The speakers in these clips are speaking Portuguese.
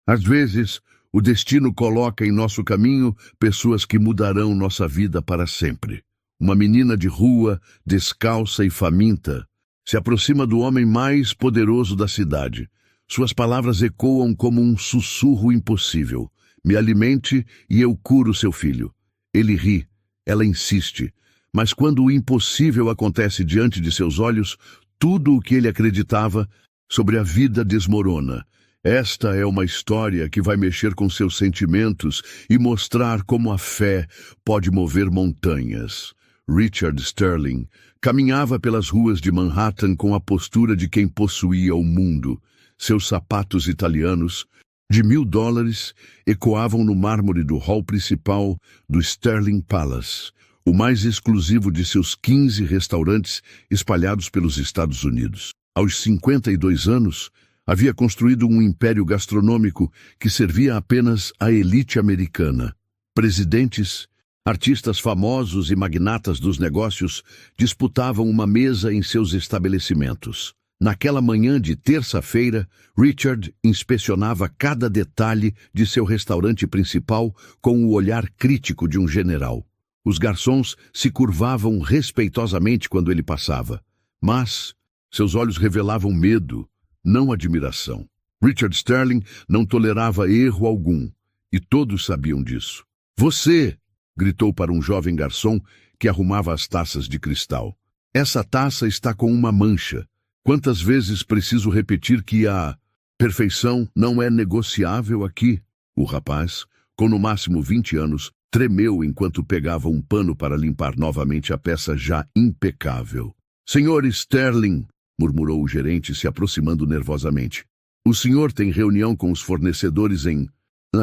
Às vezes, o destino coloca em nosso caminho pessoas que mudarão nossa vida para sempre. Uma menina de rua, descalça e faminta, se aproxima do homem mais poderoso da cidade. Suas palavras ecoam como um sussurro impossível. Me alimente e eu curo seu filho. Ele ri, ela insiste. Mas quando o impossível acontece diante de seus olhos, tudo o que ele acreditava sobre a vida desmorona. Esta é uma história que vai mexer com seus sentimentos e mostrar como a fé pode mover montanhas. Richard Sterling caminhava pelas ruas de Manhattan com a postura de quem possuía o mundo. Seus sapatos italianos, de $1.000, ecoavam no mármore do hall principal do Sterling Palace, o mais exclusivo de seus 15 restaurantes espalhados pelos Estados Unidos. Aos 52 anos, havia construído um império gastronômico que servia apenas à elite americana. Presidentes, artistas famosos e magnatas dos negócios disputavam uma mesa em seus estabelecimentos. Naquela manhã de terça-feira, Richard inspecionava cada detalhe de seu restaurante principal com o olhar crítico de um general. Os garçons se curvavam respeitosamente quando ele passava, mas seus olhos revelavam medo, não admiração. Richard Sterling não tolerava erro algum, e todos sabiam disso. "Você!" gritou para um jovem garçom que arrumava as taças de cristal. "Essa taça está com uma mancha. Quantas vezes preciso repetir que a perfeição não é negociável aqui?" O rapaz, com no máximo 20 anos, tremeu enquanto pegava um pano para limpar novamente a peça já impecável. "Senhor Sterling", murmurou o gerente, se aproximando nervosamente. "O senhor tem reunião com os fornecedores em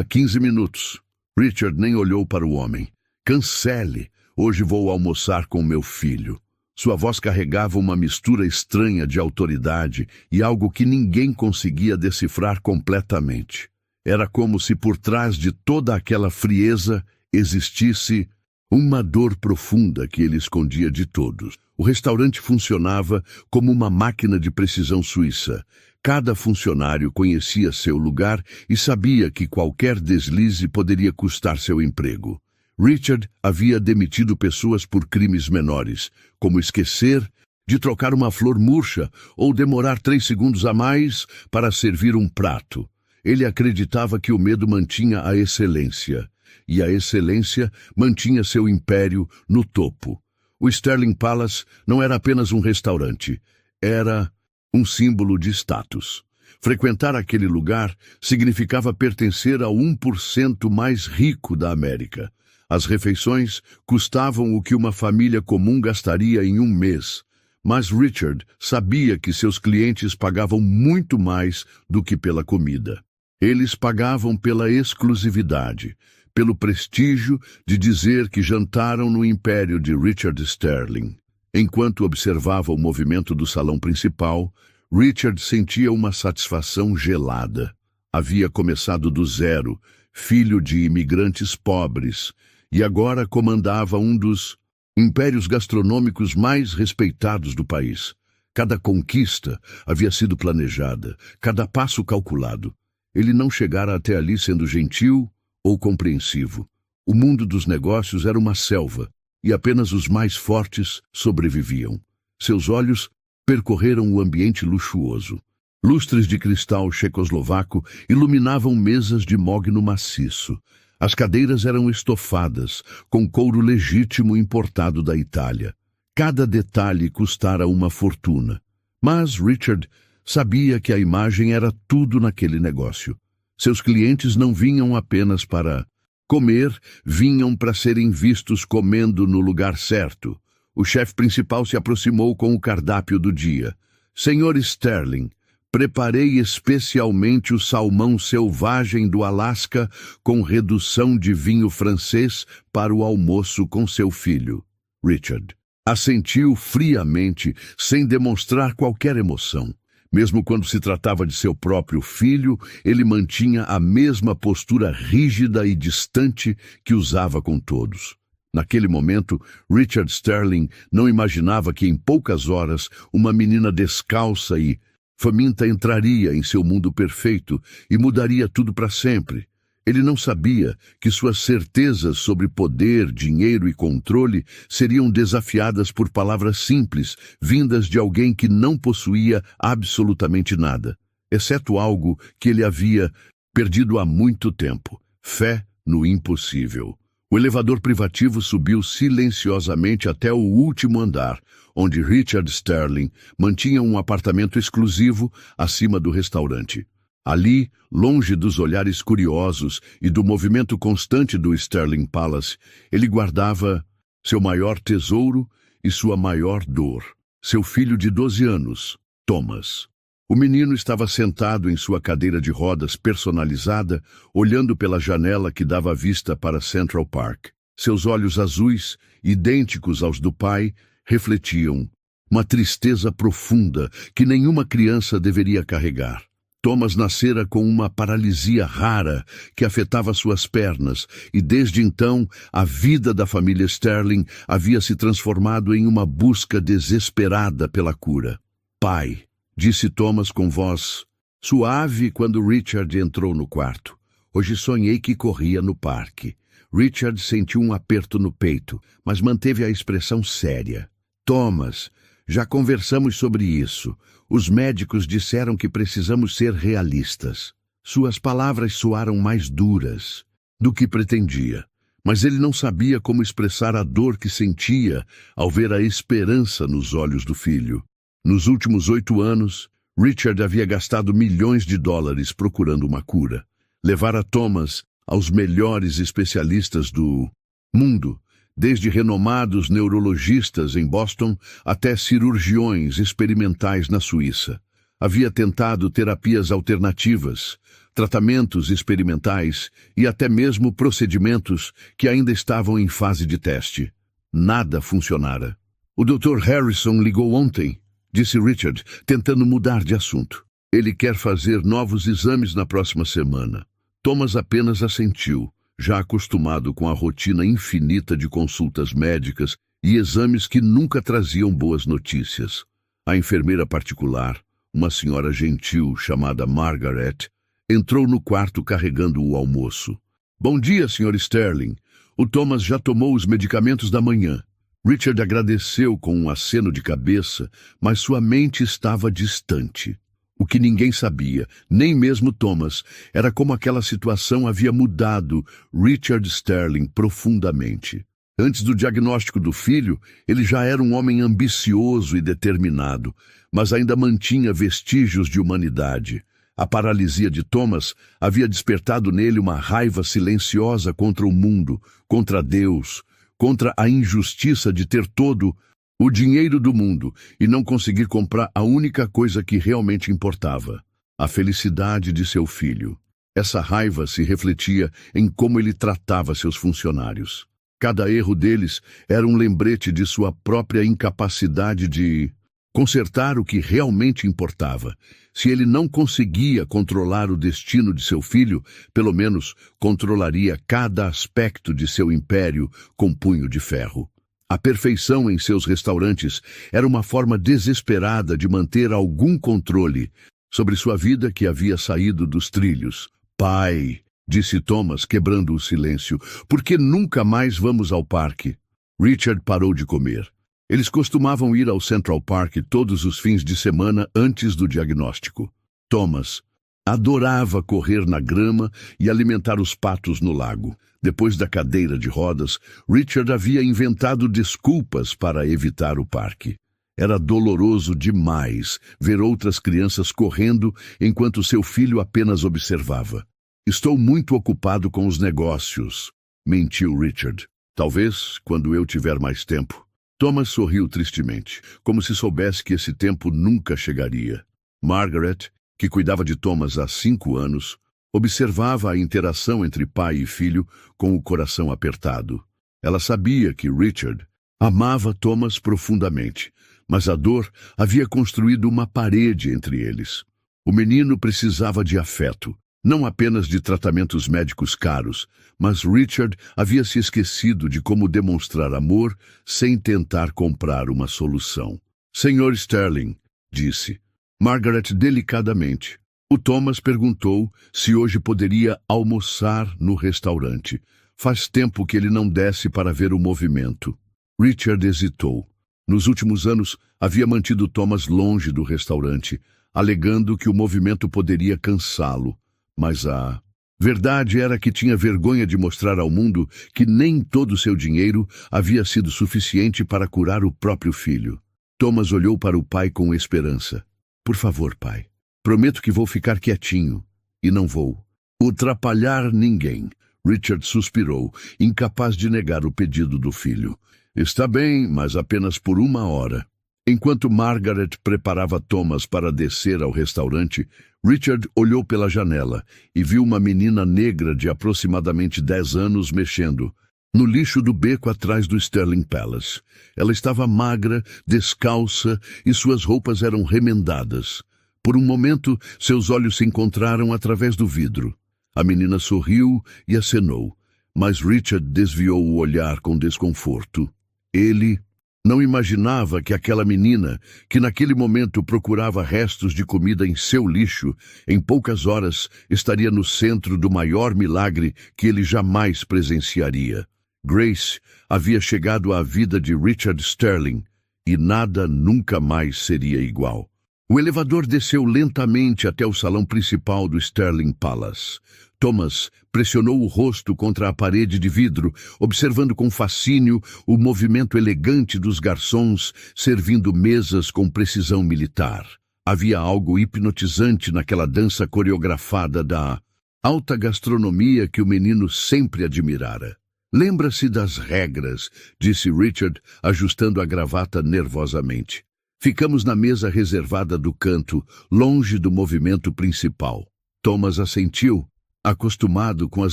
15 minutos. Richard nem olhou para o homem. "Cancele. Hoje vou almoçar com meu filho." Sua voz carregava uma mistura estranha de autoridade e algo que ninguém conseguia decifrar completamente. Era como se por trás de toda aquela frieza existisse uma dor profunda que ele escondia de todos. O restaurante funcionava como uma máquina de precisão suíça. Cada funcionário conhecia seu lugar e sabia que qualquer deslize poderia custar seu emprego. Richard havia demitido pessoas por crimes menores, como esquecer de trocar uma flor murcha ou demorar 3 segundos a mais para servir um prato. Ele acreditava que o medo mantinha a excelência, e a excelência mantinha seu império no topo. O Sterling Palace não era apenas um restaurante, era um símbolo de status. Frequentar aquele lugar significava pertencer ao 1% mais rico da América. As refeições custavam o que uma família comum gastaria em um mês, mas Richard sabia que seus clientes pagavam muito mais do que pela comida. Eles pagavam pela exclusividade, pelo prestígio de dizer que jantaram no império de Richard Sterling. Enquanto observava o movimento do salão principal, Richard sentia uma satisfação gelada. Havia começado do zero, filho de imigrantes pobres, e agora comandava um dos impérios gastronômicos mais respeitados do país. Cada conquista havia sido planejada, cada passo calculado. Ele não chegara até ali sendo gentil ou compreensivo. O mundo dos negócios era uma selva, e apenas os mais fortes sobreviviam. Seus olhos percorreram o ambiente luxuoso. Lustres de cristal checoslovaco iluminavam mesas de mogno maciço. As cadeiras eram estofadas, com couro legítimo importado da Itália. Cada detalhe custara uma fortuna. Mas Richard sabia que a imagem era tudo naquele negócio. Seus clientes não vinham apenas para comer, vinham para serem vistos comendo no lugar certo. O chefe principal se aproximou com o cardápio do dia. "Senhor Sterling, preparei especialmente o salmão selvagem do Alasca com redução de vinho francês para o almoço com seu filho." Richard assentiu friamente, sem demonstrar qualquer emoção. Mesmo quando se tratava de seu próprio filho, ele mantinha a mesma postura rígida e distante que usava com todos. Naquele momento, Richard Sterling não imaginava que em poucas horas uma menina descalça e Faminta entraria em seu mundo perfeito e mudaria tudo para sempre. Ele não sabia que suas certezas sobre poder, dinheiro e controle seriam desafiadas por palavras simples, vindas de alguém que não possuía absolutamente nada, exceto algo que ele havia perdido há muito tempo: fé no impossível. O elevador privativo subiu silenciosamente até o último andar, onde Richard Sterling mantinha um apartamento exclusivo acima do restaurante. Ali, longe dos olhares curiosos e do movimento constante do Sterling Palace, ele guardava seu maior tesouro e sua maior dor: seu filho de 12 anos, Thomas. O menino estava sentado em sua cadeira de rodas personalizada, olhando pela janela que dava vista para Central Park. Seus olhos azuis, idênticos aos do pai, refletiam uma tristeza profunda que nenhuma criança deveria carregar. Thomas nascera com uma paralisia rara que afetava suas pernas, e desde então a vida da família Sterling havia se transformado em uma busca desesperada pela cura. "Pai", disse Thomas com voz suave quando Richard entrou no quarto, "hoje sonhei que corria no parque." Richard sentiu um aperto no peito, mas manteve a expressão séria. "Thomas, já conversamos sobre isso. Os médicos disseram que precisamos ser realistas." Suas palavras soaram mais duras do que pretendia, mas ele não sabia como expressar a dor que sentia ao ver a esperança nos olhos do filho. Nos últimos 8 anos, Richard havia gastado milhões de dólares procurando uma cura. Levara Thomas aos melhores especialistas do mundo, desde renomados neurologistas em Boston até cirurgiões experimentais na Suíça. Havia tentado terapias alternativas, tratamentos experimentais e até mesmo procedimentos que ainda estavam em fase de teste. Nada funcionara. "O Dr. Harrison ligou ontem", disse Richard, tentando mudar de assunto. "Ele quer fazer novos exames na próxima semana." Thomas apenas assentiu, já acostumado com a rotina infinita de consultas médicas e exames que nunca traziam boas notícias. A enfermeira particular, uma senhora gentil chamada Margaret, entrou no quarto carregando o almoço. "Bom dia, Sr. Sterling. O Thomas já tomou os medicamentos da manhã." Richard agradeceu com um aceno de cabeça, mas sua mente estava distante. O que ninguém sabia, nem mesmo Thomas, era como aquela situação havia mudado Richard Sterling profundamente. Antes do diagnóstico do filho, ele já era um homem ambicioso e determinado, mas ainda mantinha vestígios de humanidade. A paralisia de Thomas havia despertado nele uma raiva silenciosa contra o mundo, contra Deus, contra a injustiça de ter todo o dinheiro do mundo e não conseguir comprar a única coisa que realmente importava: a felicidade de seu filho. Essa raiva se refletia em como ele tratava seus funcionários. Cada erro deles era um lembrete de sua própria incapacidade de consertar o que realmente importava. Se ele não conseguia controlar o destino de seu filho, pelo menos controlaria cada aspecto de seu império com punho de ferro. A perfeição em seus restaurantes era uma forma desesperada de manter algum controle sobre sua vida que havia saído dos trilhos. "Pai", disse Thomas, quebrando o silêncio, "por que nunca mais vamos ao parque?" Richard parou de comer. Eles costumavam ir ao Central Park todos os fins de semana antes do diagnóstico. Thomas adorava correr na grama e alimentar os patos no lago. Depois da cadeira de rodas, Richard havia inventado desculpas para evitar o parque. Era doloroso demais ver outras crianças correndo enquanto seu filho apenas observava. "Estou muito ocupado com os negócios", mentiu Richard. "Talvez quando eu tiver mais tempo." Thomas sorriu tristemente, como se soubesse que esse tempo nunca chegaria. Margaret, que cuidava de Thomas há 5 anos, observava a interação entre pai e filho com o coração apertado. Ela sabia que Richard amava Thomas profundamente, mas a dor havia construído uma parede entre eles. O menino precisava de afeto, não apenas de tratamentos médicos caros, mas Richard havia se esquecido de como demonstrar amor sem tentar comprar uma solução. "Sr. Sterling", disse, Margaret delicadamente. O Thomas perguntou se hoje poderia almoçar no restaurante. Faz tempo que ele não desce para ver o movimento. Richard hesitou. Nos últimos anos, havia mantido Thomas longe do restaurante, alegando que o movimento poderia cansá-lo. Mas a verdade era que tinha vergonha de mostrar ao mundo que nem todo seu dinheiro havia sido suficiente para curar o próprio filho. Thomas olhou para o pai com esperança. Por favor, pai. Prometo que vou ficar quietinho. E não vou atrapalhar ninguém. Richard suspirou, incapaz de negar o pedido do filho. Está bem, mas apenas por 1 hora. Enquanto Margaret preparava Thomas para descer ao restaurante, Richard olhou pela janela e viu uma menina negra de aproximadamente 10 anos mexendo no lixo do beco atrás do Sterling Palace. Ela estava magra, descalça e suas roupas eram remendadas. Por um momento, seus olhos se encontraram através do vidro. A menina sorriu e acenou, mas Richard desviou o olhar com desconforto. Ele não imaginava que aquela menina, que naquele momento procurava restos de comida em seu lixo, em poucas horas estaria no centro do maior milagre que ele jamais presenciaria. Grace havia chegado à vida de Richard Sterling e nada nunca mais seria igual. O elevador desceu lentamente até o salão principal do Sterling Palace. Thomas pressionou o rosto contra a parede de vidro, observando com fascínio o movimento elegante dos garçons servindo mesas com precisão militar. Havia algo hipnotizante naquela dança coreografada da alta gastronomia que o menino sempre admirara. Lembra-se das regras, disse Richard, ajustando a gravata nervosamente. Ficamos na mesa reservada do canto, longe do movimento principal. Thomas assentiu, acostumado com as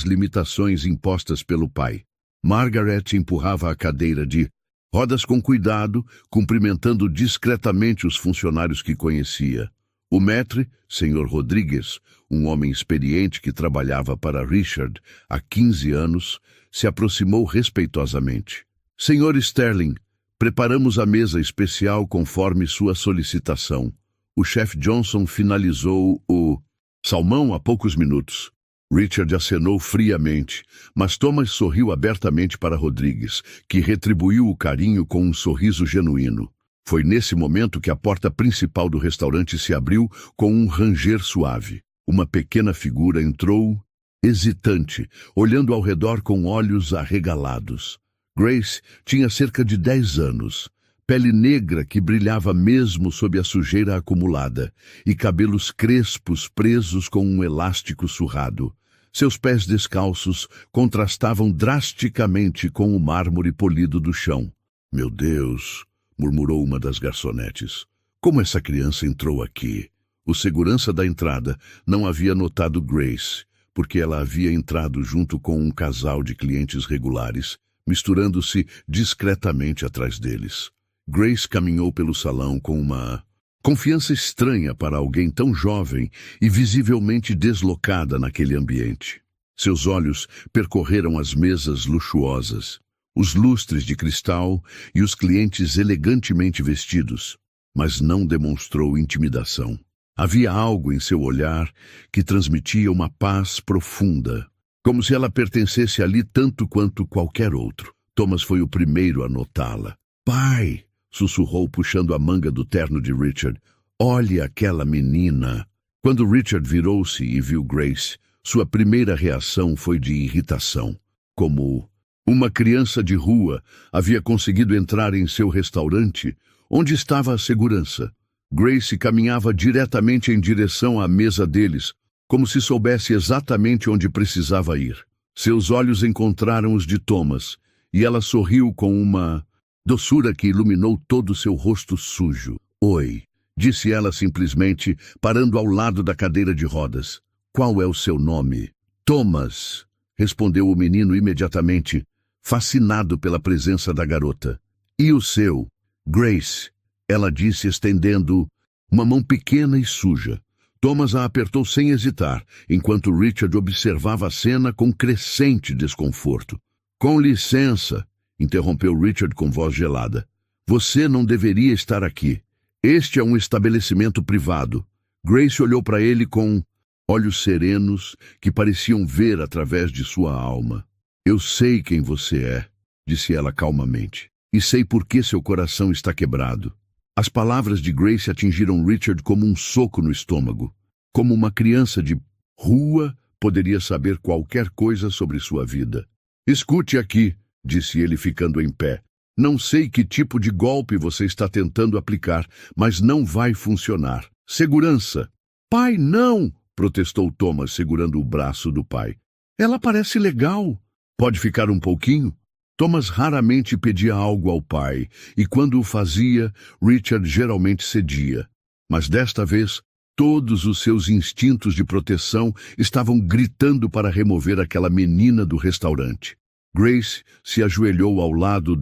limitações impostas pelo pai. Margaret empurrava a cadeira de rodas com cuidado, cumprimentando discretamente os funcionários que conhecia. O maître, Sr. Rodrigues, um homem experiente que trabalhava para Richard há 15 anos, se aproximou respeitosamente. Sr. Sterling, preparamos a mesa especial conforme sua solicitação. O chefe Johnson finalizou o salmão há poucos minutos. Richard acenou friamente, mas Thomas sorriu abertamente para Rodrigues, que retribuiu o carinho com um sorriso genuíno. Foi nesse momento que a porta principal do restaurante se abriu com um ranger suave. Uma pequena figura entrou, hesitante, olhando ao redor com olhos arregalados. Grace tinha cerca de 10 anos, pele negra que brilhava mesmo sob a sujeira acumulada, e cabelos crespos presos com um elástico surrado. Seus pés descalços contrastavam drasticamente com o mármore polido do chão. Meu Deus, murmurou uma das garçonetes. Como essa criança entrou aqui? O segurança da entrada não havia notado Grace, porque ela havia entrado junto com um casal de clientes regulares, misturando-se discretamente atrás deles. Grace caminhou pelo salão com uma confiança estranha para alguém tão jovem e visivelmente deslocada naquele ambiente. Seus olhos percorreram as mesas luxuosas, os lustres de cristal e os clientes elegantemente vestidos, mas não demonstrou intimidação. Havia algo em seu olhar que transmitia uma paz profunda, como se ela pertencesse ali tanto quanto qualquer outro. Thomas foi o primeiro a notá-la. Pai! Sussurrou puxando a manga do terno de Richard. Olhe aquela menina! Quando Richard virou-se e viu Grace, sua primeira reação foi de irritação. Como uma criança de rua havia conseguido entrar em seu restaurante, onde estava a segurança. Grace caminhava diretamente em direção à mesa deles, como se soubesse exatamente onde precisava ir. Seus olhos encontraram os de Thomas, e ela sorriu com uma doçura que iluminou todo o seu rosto sujo. Oi, disse ela simplesmente, parando ao lado da cadeira de rodas. Qual é o seu nome? Thomas, respondeu o menino imediatamente, fascinado pela presença da garota. E o seu? Grace, ela disse estendendo uma mão pequena e suja. Thomas a apertou sem hesitar, enquanto Richard observava a cena com crescente desconforto. Com licença, interrompeu Richard com voz gelada. Você não deveria estar aqui. Este é um estabelecimento privado. Grace olhou para ele com olhos serenos que pareciam ver através de sua alma. Eu sei quem você é, disse ela calmamente, e sei por que seu coração está quebrado. As palavras de Grace atingiram Richard como um soco no estômago. Como uma criança de rua poderia saber qualquer coisa sobre sua vida. Escute aqui, disse ele ficando em pé. Não sei que tipo de golpe você está tentando aplicar, mas não vai funcionar. Segurança. Pai, não! Protestou Thomas, segurando o braço do pai. Ela parece legal. Pode ficar um pouquinho? Thomas raramente pedia algo ao pai, e quando o fazia, Richard geralmente cedia. Mas desta vez, todos os seus instintos de proteção estavam gritando para remover aquela menina do restaurante. Grace se ajoelhou ao lado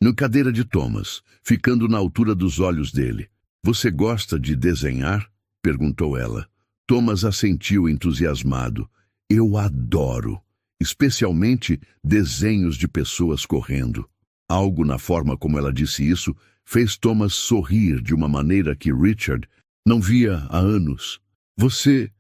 na cadeira de Thomas, ficando na altura dos olhos dele. Você gosta de desenhar? Perguntou ela. Thomas assentiu entusiasmado. Eu adoro. Especialmente desenhos de pessoas correndo. Algo na forma como ela disse isso fez Thomas sorrir de uma maneira que Richard não via há anos. Você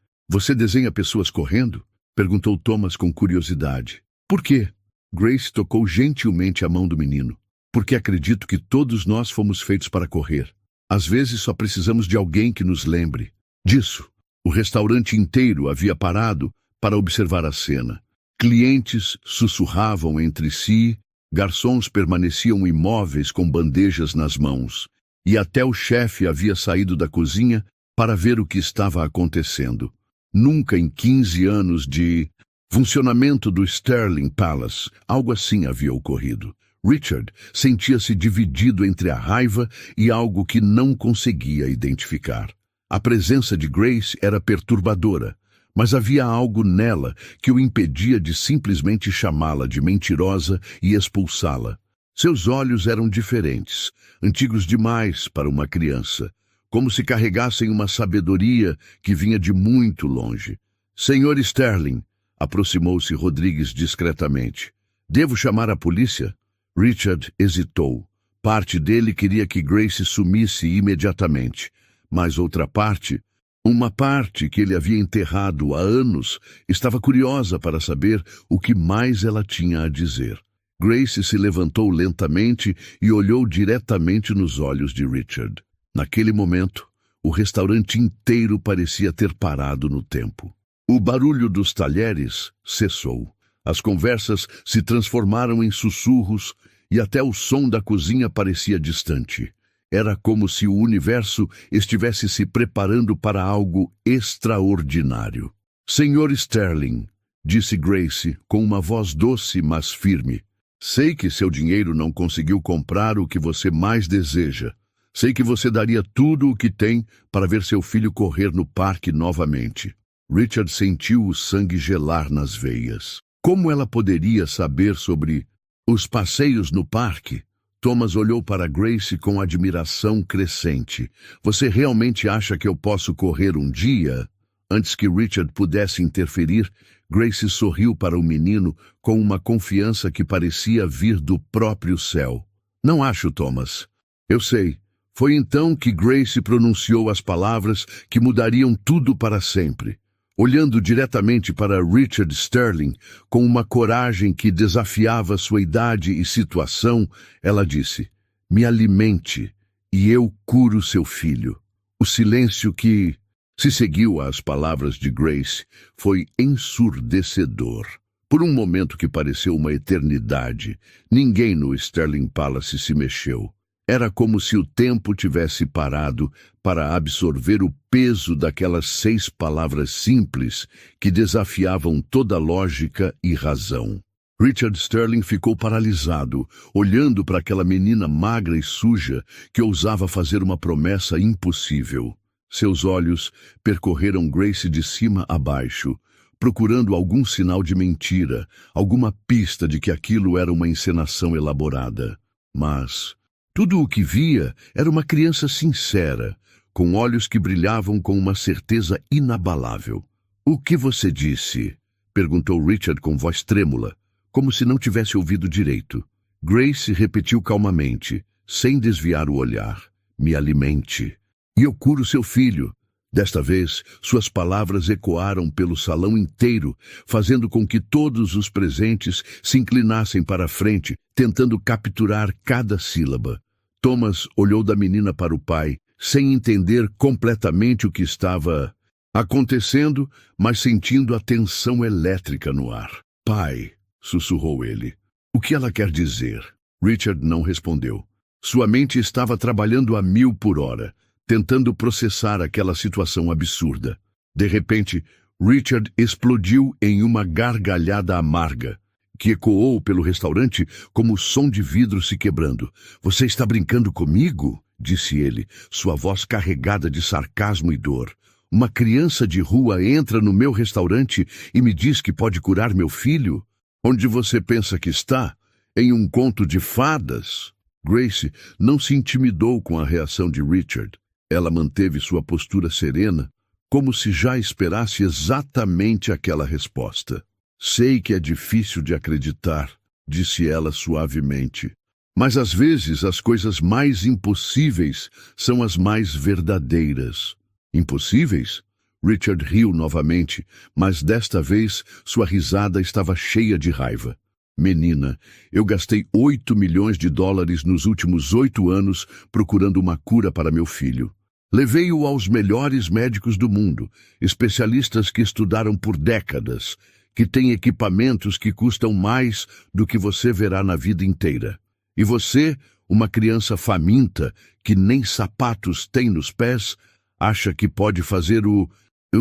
desenha pessoas correndo? Perguntou Thomas com curiosidade. Por quê? Grace tocou gentilmente a mão do menino. Porque acredito que todos nós fomos feitos para correr. Às vezes só precisamos de alguém que nos lembre disso. O restaurante inteiro havia parado para observar a cena. Clientes sussurravam entre si, garçons permaneciam imóveis com bandejas nas mãos, e até o chefe havia saído da cozinha para ver o que estava acontecendo. Nunca em 15 anos de funcionamento do Sterling Palace, algo assim havia ocorrido. Richard sentia-se dividido entre a raiva e algo que não conseguia identificar. A presença de Grace era perturbadora, mas havia algo nela que o impedia de simplesmente chamá-la de mentirosa e expulsá-la. Seus olhos eram diferentes, antigos demais para uma criança, como se carregassem uma sabedoria que vinha de muito longe. Senhor Sterling, aproximou-se Rodrigues discretamente. Devo chamar a polícia? Richard hesitou. Parte dele queria que Grace sumisse imediatamente, mas outra parte, uma parte que ele havia enterrado há anos, estava curiosa para saber o que mais ela tinha a dizer. Grace se levantou lentamente e olhou diretamente nos olhos de Richard. Naquele momento, o restaurante inteiro parecia ter parado no tempo. O barulho dos talheres cessou. As conversas se transformaram em sussurros e até o som da cozinha parecia distante. Era como se o universo estivesse se preparando para algo extraordinário. Senhor Sterling, disse Grace com uma voz doce, mas firme. Sei que seu dinheiro não conseguiu comprar o que você mais deseja. Sei que você daria tudo o que tem para ver seu filho correr no parque novamente. Richard sentiu o sangue gelar nas veias. Como ela poderia saber sobre os passeios no parque? Thomas olhou para Grace com admiração crescente. Você realmente acha que eu posso correr um dia? Antes que Richard pudesse interferir, Grace sorriu para o menino com uma confiança que parecia vir do próprio céu. Não acho, Thomas. Eu sei. Foi então que Grace pronunciou as palavras que mudariam tudo para sempre. Olhando diretamente para Richard Sterling, com uma coragem que desafiava sua idade e situação, ela disse, me alimente, e eu curo seu filho. O silêncio que se seguiu às palavras de Grace foi ensurdecedor. Por um momento que pareceu uma eternidade, ninguém no Sterling Palace se mexeu. Era como se o tempo tivesse parado para absorver o peso daquelas 6 palavras simples que desafiavam toda lógica e razão. Richard Sterling ficou paralisado, olhando para aquela menina magra e suja que ousava fazer uma promessa impossível. Seus olhos percorreram Grace de cima a baixo, procurando algum sinal de mentira, alguma pista de que aquilo era uma encenação elaborada. Mas tudo o que via era uma criança sincera, com olhos que brilhavam com uma certeza inabalável. O que você disse? Perguntou Richard com voz trêmula, como se não tivesse ouvido direito. Grace repetiu calmamente, sem desviar o olhar. me alimente. E eu curo seu filho. Desta vez, suas palavras ecoaram pelo salão inteiro, fazendo com que todos os presentes se inclinassem para a frente, tentando capturar cada sílaba. Thomas olhou da menina para o pai, sem entender completamente o que estava acontecendo, mas sentindo a tensão elétrica no ar. Pai, sussurrou ele. O que ela quer dizer? Richard não respondeu. Sua mente estava trabalhando a 1000 por hora, tentando processar aquela situação absurda. De repente, Richard explodiu em uma gargalhada amarga, que ecoou pelo restaurante como o som de vidro se quebrando. Você está brincando comigo? Disse ele, sua voz carregada de sarcasmo e dor. Uma criança de rua entra no meu restaurante e me diz que pode curar meu filho? Onde você pensa que está? Em um conto de fadas? Grace não se intimidou com a reação de Richard. Ela manteve sua postura serena, como se já esperasse exatamente aquela resposta. Sei que é difícil de acreditar, disse ela suavemente. Mas às vezes as coisas mais impossíveis são as mais verdadeiras. Impossíveis? Richard riu novamente, mas desta vez sua risada estava cheia de raiva. Menina, eu gastei $8 milhões nos últimos 8 anos procurando uma cura para meu filho. Levei-o aos melhores médicos do mundo, especialistas que estudaram por décadas, que têm equipamentos que custam mais do que você verá na vida inteira. E você, uma criança faminta, que nem sapatos tem nos pés, acha que pode fazer o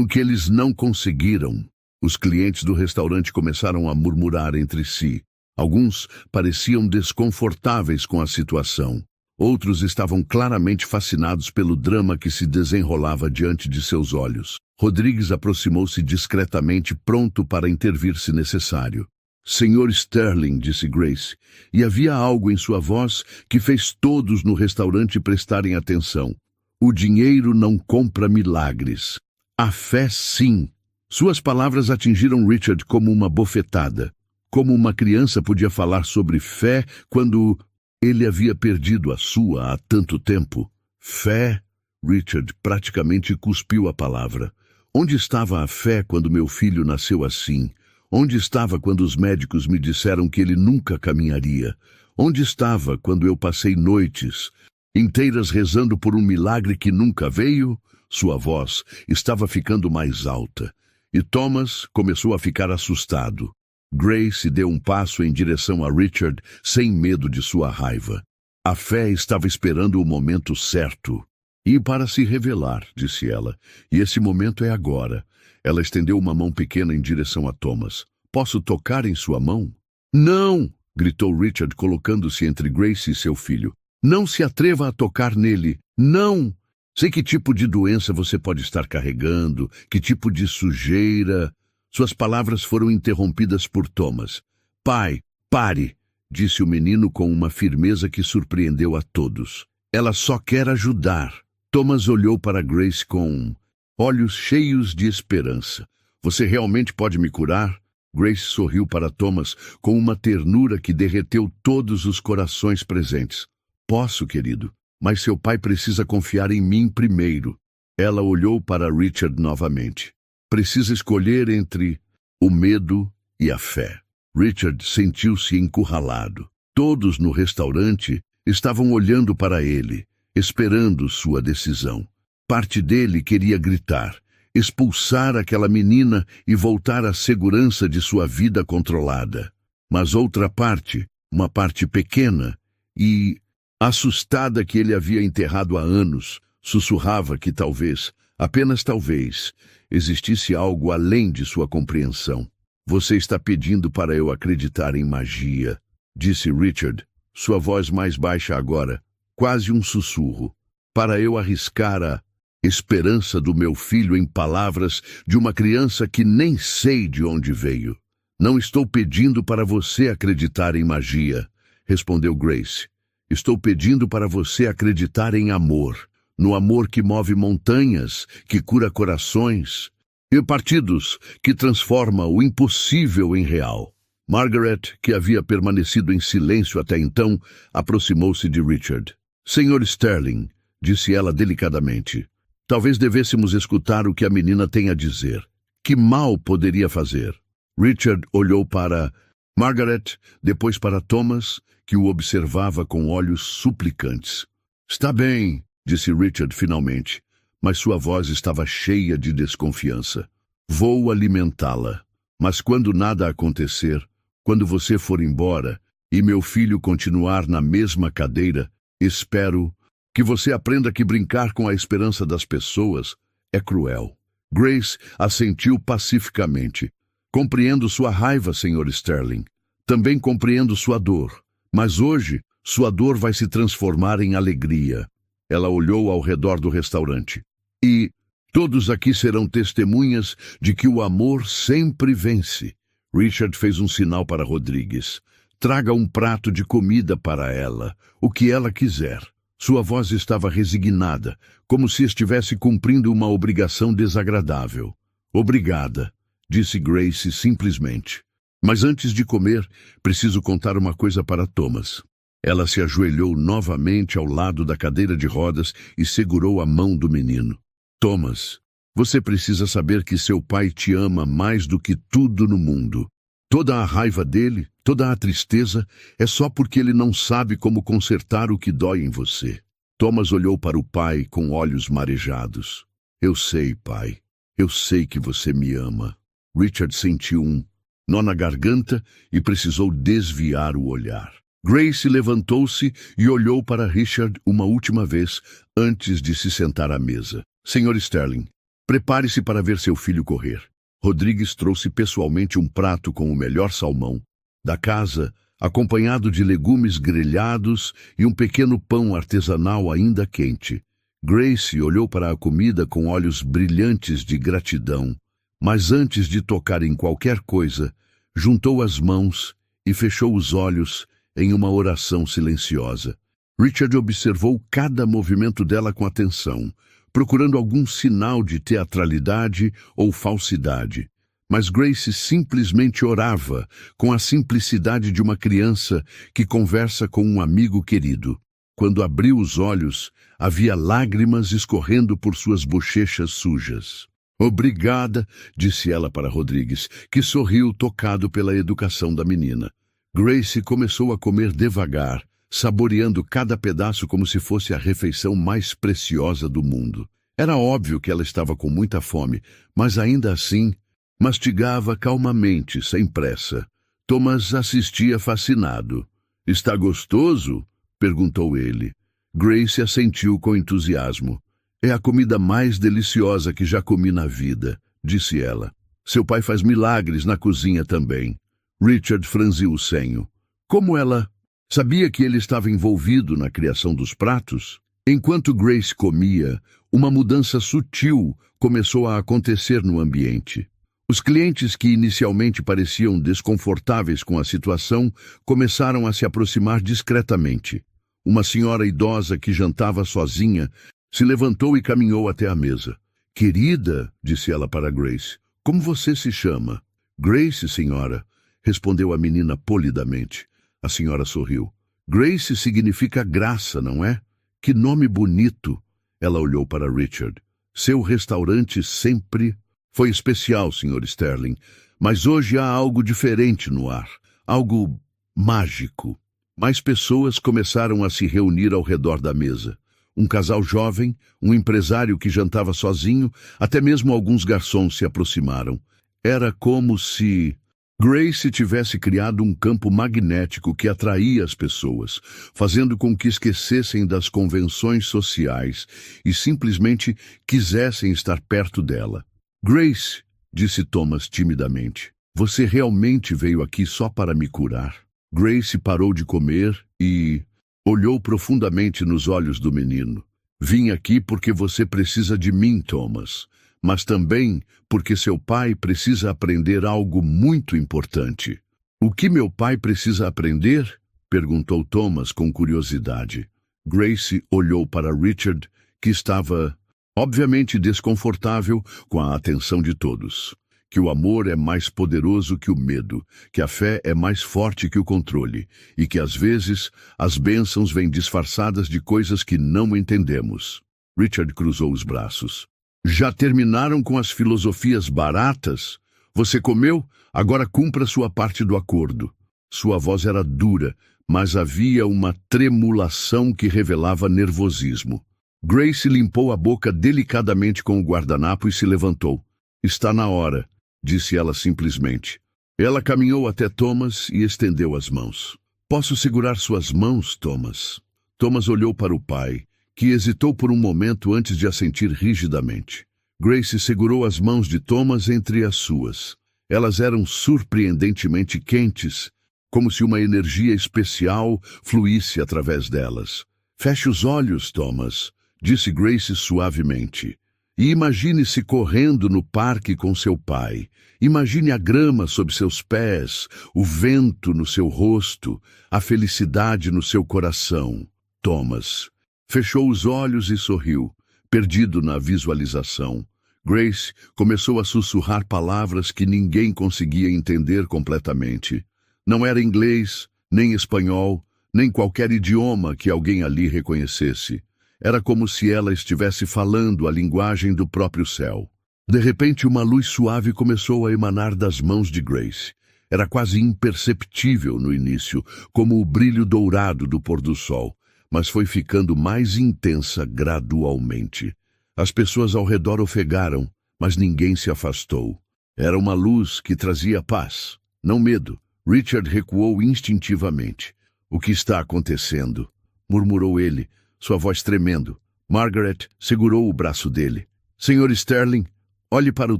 que eles não conseguiram. Os clientes do restaurante começaram a murmurar entre si. Alguns pareciam desconfortáveis com a situação. Outros estavam claramente fascinados pelo drama que se desenrolava diante de seus olhos. Rodrigues aproximou-se discretamente, pronto para intervir se necessário. Senhor Sterling, disse Grace, e havia algo em sua voz que fez todos no restaurante prestarem atenção. O dinheiro não compra milagres. A fé, sim. Suas palavras atingiram Richard como uma bofetada. Como uma criança podia falar sobre fé quando ele havia perdido a sua há tanto tempo? Fé? Richard praticamente cuspiu a palavra. Onde estava a fé quando meu filho nasceu assim? Onde estava quando os médicos me disseram que ele nunca caminharia? Onde estava quando eu passei noites inteiras rezando por um milagre que nunca veio? Sua voz estava ficando mais alta, e Thomas começou a ficar assustado. Grace deu um passo em direção a Richard, sem medo de sua raiva. A fé estava esperando o momento certo. E para se revelar, disse ela, e esse momento é agora. Ela estendeu uma mão pequena em direção a Thomas. Posso tocar em sua mão? Não! Gritou Richard, colocando-se entre Grace e seu filho. Não se atreva a tocar nele. Não! Sei que tipo de doença você pode estar carregando, que tipo de sujeira. Suas palavras foram interrompidas por Thomas. Pai, pare, disse o menino com uma firmeza que surpreendeu a todos. Ela só quer ajudar. Thomas olhou para Grace com olhos cheios de esperança. Você realmente pode me curar? Grace sorriu para Thomas com uma ternura que derreteu todos os corações presentes. Posso, querido. Mas seu pai precisa confiar em mim primeiro. Ela olhou para Richard novamente. Precisa escolher entre o medo e a fé. Richard sentiu-se encurralado. Todos no restaurante estavam olhando para ele, esperando sua decisão. Parte dele queria gritar, expulsar aquela menina e voltar à segurança de sua vida controlada. Mas outra parte, uma parte pequena e assustada que ele havia enterrado há anos, sussurrava que talvez, apenas talvez, existisse algo além de sua compreensão. Você está pedindo para eu acreditar em magia, disse Richard, sua voz mais baixa agora, quase um sussurro, para eu arriscar a esperança do meu filho em palavras de uma criança que nem sei de onde veio. Não estou pedindo para você acreditar em magia, respondeu Grace. Estou pedindo para você acreditar em amor, no amor que move montanhas, que cura corações, e partidos, que transforma o impossível em real. Margaret, que havia permanecido em silêncio até então, aproximou-se de Richard. Senhor Sterling, disse ela delicadamente. Talvez devêssemos escutar o que a menina tem a dizer. Que mal poderia fazer? Richard olhou para Margaret, depois para Thomas, que o observava com olhos suplicantes. Está bem, disse Richard finalmente, mas sua voz estava cheia de desconfiança. Vou alimentá-la, mas quando nada acontecer, quando você for embora e meu filho continuar na mesma cadeira, espero que você aprenda que brincar com a esperança das pessoas é cruel. Grace assentiu pacificamente. Compreendo sua raiva, Sr. Sterling. Também compreendo sua dor. Mas hoje, sua dor vai se transformar em alegria. Ela olhou ao redor do restaurante. E todos aqui serão testemunhas de que o amor sempre vence. Richard fez um sinal para Rodrigues. Traga um prato de comida para ela, o que ela quiser. Sua voz estava resignada, como se estivesse cumprindo uma obrigação desagradável. Obrigada, disse Grace simplesmente. Mas antes de comer, preciso contar uma coisa para Thomas. Ela se ajoelhou novamente ao lado da cadeira de rodas e segurou a mão do menino. Thomas, você precisa saber que seu pai te ama mais do que tudo no mundo. Toda a raiva dele, toda a tristeza, é só porque ele não sabe como consertar o que dói em você. Thomas olhou para o pai com olhos marejados. Eu sei, pai. Eu sei que você me ama. Richard sentiu um nó na garganta e precisou desviar o olhar. Grace levantou-se e olhou para Richard uma última vez antes de se sentar à mesa. Sr. Sterling, prepare-se para ver seu filho correr. Rodrigues trouxe pessoalmente um prato com o melhor salmão da casa, acompanhado de legumes grelhados e um pequeno pão artesanal ainda quente. Grace olhou para a comida com olhos brilhantes de gratidão, mas antes de tocar em qualquer coisa, juntou as mãos e fechou os olhos em uma oração silenciosa. Richard observou cada movimento dela com atenção, procurando algum sinal de teatralidade ou falsidade. Mas Grace simplesmente orava, com a simplicidade de uma criança que conversa com um amigo querido. Quando abriu os olhos, havia lágrimas escorrendo por suas bochechas sujas. Obrigada, disse ela para Rodrigues, que sorriu tocado pela educação da menina. Grace começou a comer devagar, saboreando cada pedaço como se fosse a refeição mais preciosa do mundo. Era óbvio que ela estava com muita fome, mas ainda assim, mastigava calmamente, sem pressa. Thomas assistia fascinado. Está gostoso? Perguntou ele. Grace assentiu com entusiasmo. É a comida mais deliciosa que já comi na vida, disse ela. Seu pai faz milagres na cozinha também. Richard franziu o senho. Como ela sabia que ele estava envolvido na criação dos pratos? Enquanto Grace comia, uma mudança sutil começou a acontecer no ambiente. Os clientes que inicialmente pareciam desconfortáveis com a situação começaram a se aproximar discretamente. Uma senhora idosa que jantava sozinha se levantou e caminhou até a mesa. Querida, disse ela para Grace, como você se chama? Grace, senhora, respondeu a menina polidamente. A senhora sorriu. Grace significa graça, não é? Que nome bonito! Ela olhou para Richard. Seu restaurante sempre foi especial, Sr. Sterling, mas hoje há algo diferente no ar, algo mágico. Mais pessoas começaram a se reunir ao redor da mesa. Um casal jovem, um empresário que jantava sozinho, até mesmo alguns garçons se aproximaram. Era como se Grace tivesse criado um campo magnético que atraía as pessoas, fazendo com que esquecessem das convenções sociais e simplesmente quisessem estar perto dela. Grace, disse Thomas timidamente, você realmente veio aqui só para me curar? Grace parou de comer e olhou profundamente nos olhos do menino. Vim aqui porque você precisa de mim, Thomas, mas também porque seu pai precisa aprender algo muito importante. O que meu pai precisa aprender? Perguntou Thomas com curiosidade. Grace olhou para Richard, que estava obviamente desconfortável com a atenção de todos. que o amor é mais poderoso que o medo, que a fé é mais forte que o controle, e que às vezes as bênçãos vêm disfarçadas de coisas que não entendemos. Richard cruzou os braços. Já terminaram com as filosofias baratas? Você comeu? Agora cumpra sua parte do acordo. Sua voz era dura, mas havia uma tremulação que revelava nervosismo. Grace limpou a boca delicadamente com o guardanapo e se levantou. Está na hora, disse ela simplesmente. Ela caminhou até Thomas e estendeu as mãos. Posso segurar suas mãos, Thomas? Thomas olhou para o pai, que hesitou por um momento antes de assentir rigidamente. Grace segurou as mãos de Thomas entre as suas. Elas eram surpreendentemente quentes, como se uma energia especial fluísse através delas. Feche os olhos, Thomas, disse Grace suavemente. E imagine-se correndo no parque com seu pai. Imagine a grama sob seus pés, o vento no seu rosto, a felicidade no seu coração. Thomas fechou os olhos e sorriu, perdido na visualização. Grace começou a sussurrar palavras que ninguém conseguia entender completamente. Não era inglês, nem espanhol, nem qualquer idioma que alguém ali reconhecesse. Era como se ela estivesse falando a linguagem do próprio céu. De repente, uma luz suave começou a emanar das mãos de Grace. Era quase imperceptível no início, como o brilho dourado do pôr do sol, mas foi ficando mais intensa gradualmente. As pessoas ao redor ofegaram, mas ninguém se afastou. Era uma luz que trazia paz, não medo. Richard recuou instintivamente. O que está acontecendo? Murmurou ele, sua voz tremendo. Margaret segurou o braço dele. Sr. Sterling, olhe para o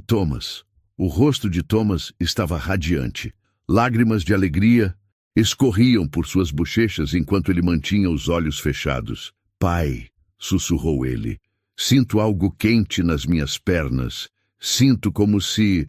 Thomas. O rosto de Thomas estava radiante. Lágrimas de alegria escorriam por suas bochechas enquanto ele mantinha os olhos fechados. Pai, sussurrou ele. Sinto algo quente nas minhas pernas. Sinto como se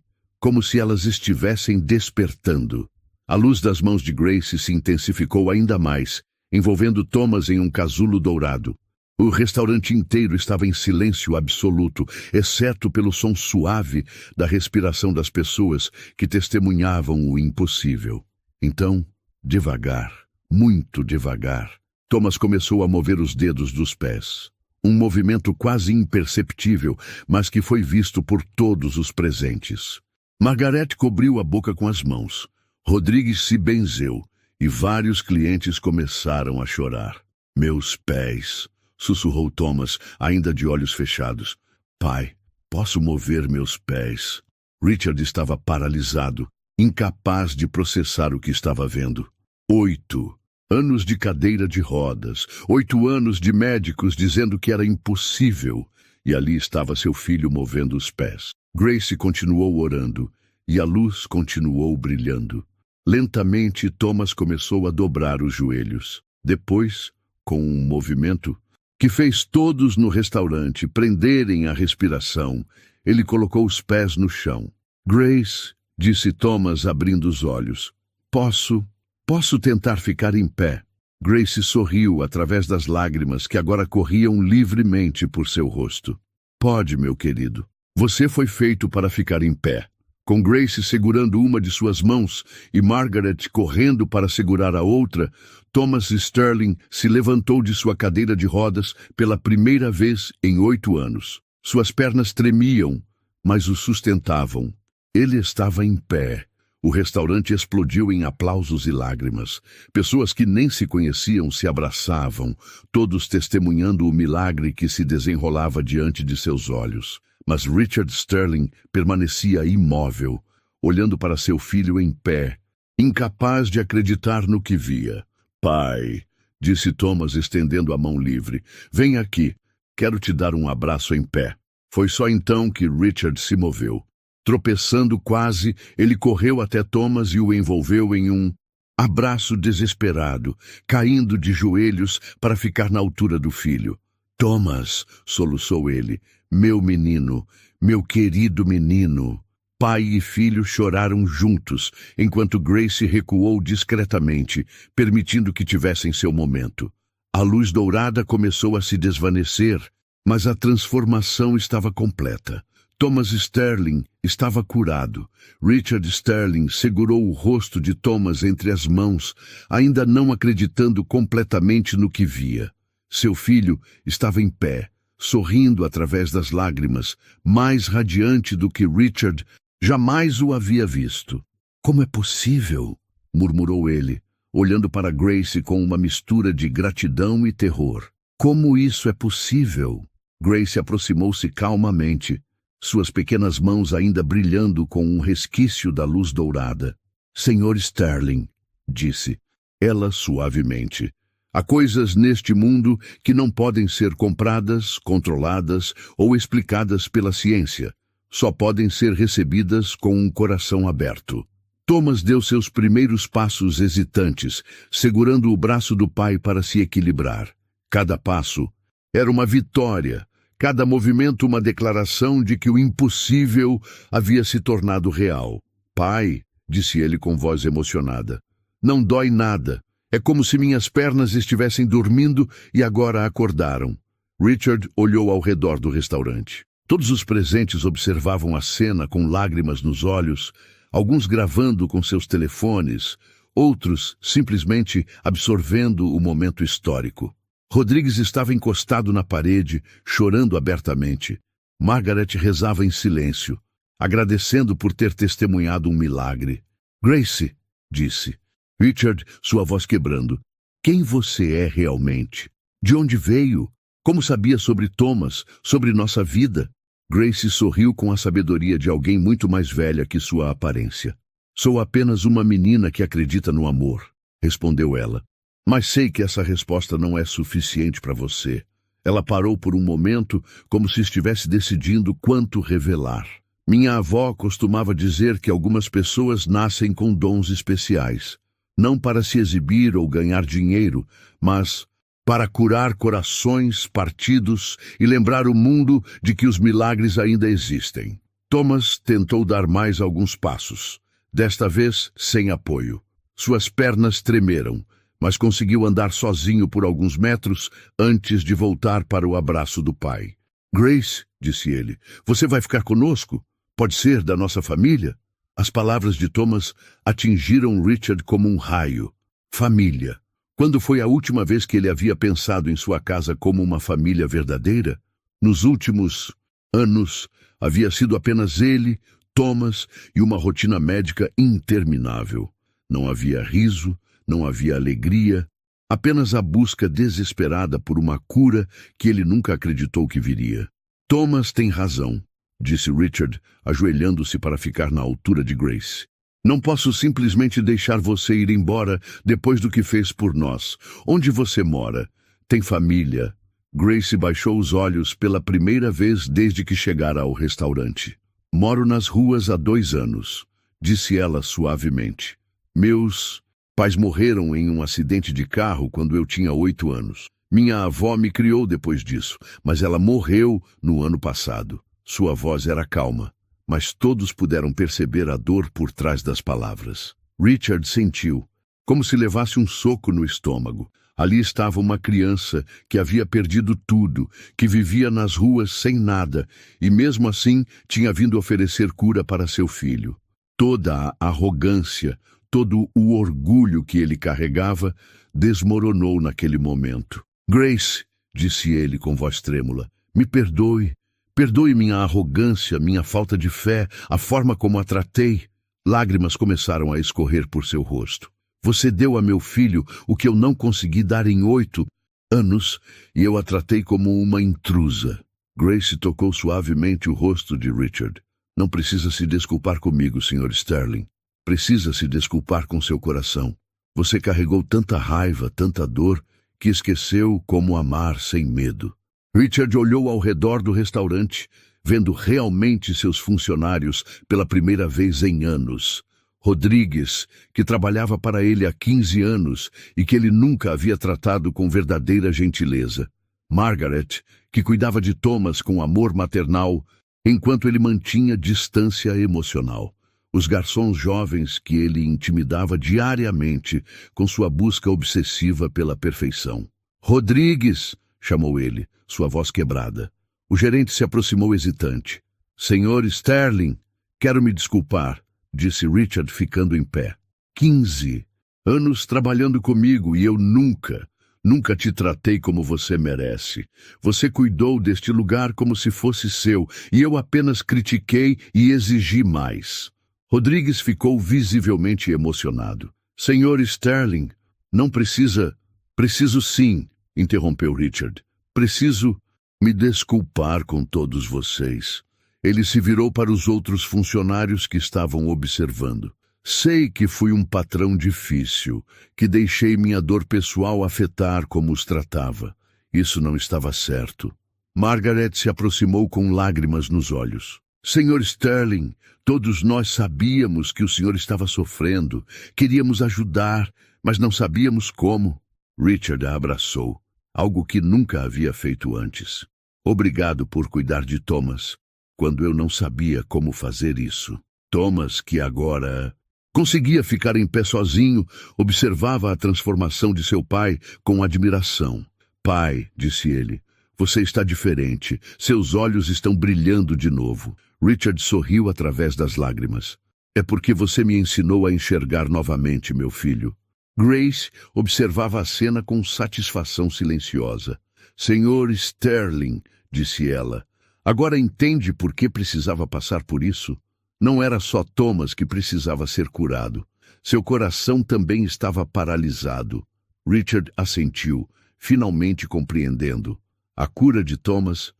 elas estivessem despertando. A luz das mãos de Grace se intensificou ainda mais, envolvendo Thomas em um casulo dourado. O restaurante inteiro estava em silêncio absoluto, exceto pelo som suave da respiração das pessoas que testemunhavam o impossível. Então, devagar, muito devagar, Thomas começou a mover os dedos dos pés. Um movimento quase imperceptível, mas que foi visto por todos os presentes. Margaret cobriu a boca com as mãos. Rodrigues se benzeu e vários clientes começaram a chorar. Meus pés, sussurrou Thomas, ainda de olhos fechados. Pai, posso mover meus pés? Richard estava paralisado, incapaz de processar o que estava vendo. 8 anos de cadeira de rodas, 8 anos de médicos dizendo que era impossível, e ali estava seu filho movendo os pés. Grace continuou orando, e a luz continuou brilhando. Lentamente, Thomas começou a dobrar os joelhos. Depois, com um movimento que fez todos no restaurante prenderem a respiração, ele colocou os pés no chão. Grace, disse Thomas abrindo os olhos. Posso tentar ficar em pé. Grace sorriu através das lágrimas que agora corriam livremente por seu rosto. Pode, meu querido. Você foi feito para ficar em pé. Com Grace segurando uma de suas mãos e Margaret correndo para segurar a outra, Thomas Sterling se levantou de sua cadeira de rodas pela primeira vez em 8 anos. Suas pernas tremiam, mas o sustentavam. Ele estava em pé. O restaurante explodiu em aplausos e lágrimas. Pessoas que nem se conheciam se abraçavam, todos testemunhando o milagre que se desenrolava diante de seus olhos. Mas Richard Sterling permanecia imóvel, olhando para seu filho em pé, incapaz de acreditar no que via. Pai, disse Thomas estendendo a mão livre, vem aqui, quero te dar um abraço em pé. Foi só então que Richard se moveu. Tropeçando quase, ele correu até Thomas e o envolveu em um abraço desesperado, caindo de joelhos para ficar na altura do filho. Thomas, soluçou ele, meu menino, meu querido menino. Pai e filho choraram juntos, enquanto Grace recuou discretamente, permitindo que tivessem seu momento. A luz dourada começou a se desvanecer, mas a transformação estava completa. Thomas Sterling estava curado. Richard Sterling segurou o rosto de Thomas entre as mãos, ainda não acreditando completamente no que via. Seu filho estava em pé, sorrindo através das lágrimas, mais radiante do que Richard jamais o havia visto. "Como é possível?", murmurou ele, olhando para Grace com uma mistura de gratidão e terror. "Como isso é possível?" Grace aproximou-se calmamente, suas pequenas mãos ainda brilhando com um resquício da luz dourada. "Senhor Sterling", disse ela suavemente, "há coisas neste mundo que não podem ser compradas, controladas ou explicadas pela ciência. Só podem ser recebidas com um coração aberto." Thomas deu seus primeiros passos hesitantes, segurando o braço do pai para se equilibrar. Cada passo era uma vitória, cada movimento uma declaração de que o impossível havia se tornado real. "Pai", disse ele com voz emocionada, "não dói nada. É como se minhas pernas estivessem dormindo e agora acordaram." Richard olhou ao redor do restaurante. Todos os presentes observavam a cena com lágrimas nos olhos, alguns gravando com seus telefones, outros simplesmente absorvendo o momento histórico. Rodrigues estava encostado na parede, chorando abertamente. Margaret rezava em silêncio, agradecendo por ter testemunhado um milagre. "Grace", disse. Richard, sua voz quebrando, "quem você é realmente? De onde veio? Como sabia sobre Thomas, sobre nossa vida?" Grace sorriu com a sabedoria de alguém muito mais velha que sua aparência. "Sou apenas uma menina que acredita no amor", respondeu ela. "Mas sei que essa resposta não é suficiente para você." Ela parou por um momento, como se estivesse decidindo quanto revelar. "Minha avó costumava dizer que algumas pessoas nascem com dons especiais, não para se exibir ou ganhar dinheiro, mas para curar corações partidos e lembrar o mundo de que os milagres ainda existem." Thomas tentou dar mais alguns passos, desta vez sem apoio. Suas pernas tremeram, mas conseguiu andar sozinho por alguns metros antes de voltar para o abraço do pai. "Grace", disse ele, "você vai ficar conosco? Pode ser da nossa família?" As palavras de Thomas atingiram Richard como um raio. Família. Quando foi a última vez que ele havia pensado em sua casa como uma família verdadeira? Nos últimos anos, havia sido apenas ele, Thomas e uma rotina médica interminável. Não havia riso, não havia alegria, apenas a busca desesperada por uma cura que ele nunca acreditou que viria. "Thomas tem razão", disse Richard, ajoelhando-se para ficar na altura de Grace. "Não posso simplesmente deixar você ir embora depois do que fez por nós. Onde você mora? Tem família?" Grace baixou os olhos pela primeira vez desde que chegara ao restaurante. "Moro nas ruas há 2 anos", disse ela suavemente. "Meus pais morreram em um acidente de carro quando eu tinha 8 anos. Minha avó me criou depois disso, mas ela morreu no ano passado." Sua voz era calma, mas todos puderam perceber a dor por trás das palavras. Richard sentiu, como se levasse um soco no estômago. Ali estava uma criança que havia perdido tudo, que vivia nas ruas sem nada, e mesmo assim tinha vindo oferecer cura para seu filho. Toda a arrogância, todo o orgulho que ele carregava, desmoronou naquele momento. "Grace", disse ele com voz trêmula, "me perdoe. Perdoe minha arrogância, minha falta de fé, a forma como a tratei." Lágrimas começaram a escorrer por seu rosto. "Você deu a meu filho o que eu não consegui dar em 8 anos, e eu a tratei como uma intrusa." Grace tocou suavemente o rosto de Richard. "Não precisa se desculpar comigo, Sr. Sterling. Precisa se desculpar com seu coração. Você carregou tanta raiva, tanta dor, que esqueceu como amar sem medo." Richard olhou ao redor do restaurante, vendo realmente seus funcionários pela primeira vez em anos. Rodrigues, que trabalhava para ele há 15 anos e que ele nunca havia tratado com verdadeira gentileza. Margaret, que cuidava de Thomas com amor maternal, enquanto ele mantinha distância emocional. Os garçons jovens que ele intimidava diariamente com sua busca obsessiva pela perfeição. "Rodrigues", chamou ele, sua voz quebrada. O gerente se aproximou hesitante. Senhor Sterling, quero me desculpar, disse Richard ficando em pé. 15 anos trabalhando comigo e eu nunca te tratei como você merece. Você cuidou deste lugar como se fosse seu e eu apenas critiquei e exigi mais. Rodrigues ficou visivelmente emocionado. Senhor Sterling, não precisa... Preciso sim, interrompeu Richard. Preciso me desculpar com todos vocês. Ele se virou para os outros funcionários que estavam observando. Sei que fui um patrão difícil, que deixei minha dor pessoal afetar como os tratava. Isso não estava certo. Margaret se aproximou com lágrimas nos olhos. Senhor Sterling, todos nós sabíamos que o senhor estava sofrendo. Queríamos ajudar, mas não sabíamos como. Richard a abraçou, algo que nunca havia feito antes. Obrigado por cuidar de Thomas, quando eu não sabia como fazer isso. Thomas, que agora conseguia ficar em pé sozinho, observava a transformação de seu pai com admiração. Pai, disse ele, você está diferente. Seus olhos estão brilhando de novo. Richard sorriu através das lágrimas. É porque você me ensinou a enxergar novamente, meu filho. Grace observava a cena com satisfação silenciosa. Senhor Sterling, disse ela, agora entende por que precisava passar por isso? Não era só Thomas que precisava ser curado. Seu coração também estava paralisado. Richard assentiu, finalmente compreendendo. A cura de Thomas